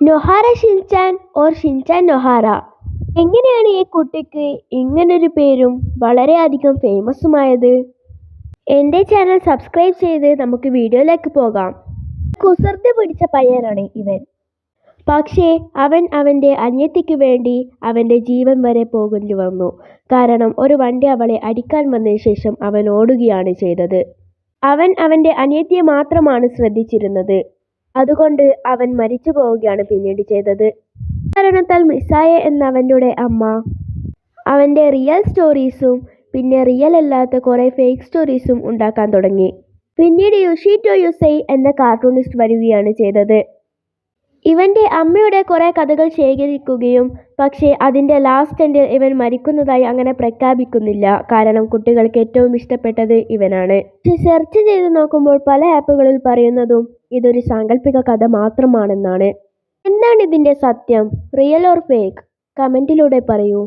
നൊഹാര Shinchan or Shinchan നൊഹാര. എങ്ങനെയാണ് ഈ കുട്ടിക്ക് ഇങ്ങനൊരു പേരും വളരെയധികം ഫേമസുമായത്? എൻ്റെ ചാനൽ സബ്സ്ക്രൈബ് ചെയ്ത് നമുക്ക് വീഡിയോയിലേക്ക് പോകാം. കുസൃതി പിടിച്ച പയ്യനാണ് ഇവൻ. പക്ഷേ അവൻ അവൻ്റെ അനിയത്തിക്ക് വേണ്ടി അവൻ്റെ ജീവൻ വരെ പോകേണ്ടി വന്നു. കാരണം ഒരു വണ്ടി അവളെ അടിക്കാൻ വന്നതിന് ശേഷം അവൻ ഓടുകയാണ് ചെയ്തത്. അവൻ അവൻ്റെ അനിയത്തിയെ മാത്രമാണ് ശ്രദ്ധിച്ചിരുന്നത്. അതുകൊണ്ട് അവൻ മരിച്ചു പോവുകയാണ് പിന്നീട് ചെയ്തത്. കാരണത്താൽ മിസായ എന്ന അവൻ്റെ അമ്മ അവൻ്റെ റിയൽ സ്റ്റോറീസും പിന്നെ റിയൽ അല്ലാത്ത കുറേ ഫേക്ക് സ്റ്റോറീസും ഉണ്ടാക്കാൻ തുടങ്ങി. പിന്നീട് യുഷിറ്റോ യുസൈ എന്ന കാർട്ടൂണിസ്റ്റ് വരികയാണ് ചെയ്തത്. ഇവൻ്റെ അമ്മയുടെ കുറേ കഥകൾ ശേഖരിക്കുകയും പക്ഷേ അതിൻ്റെ ലാസ്റ്റ് എൻഡിൽ ഇവൻ മരിക്കുന്നതായി അങ്ങനെ പ്രഖ്യാപിക്കുന്നില്ല. കാരണം കുട്ടികൾക്ക് ഏറ്റവും ഇഷ്ടപ്പെട്ടത് ഇവനാണ്. സെർച്ച് ചെയ്ത് നോക്കുമ്പോൾ പല ആപ്പുകളിൽ പറയുന്നതും ഇതൊരു സാങ്കല്പിക കഥ മാത്രമാണെന്നാണ്. എന്താണ് ഇതിൻ്റെ സത്യം? Real or fake? കമൻറ്റിലൂടെ പറയൂ.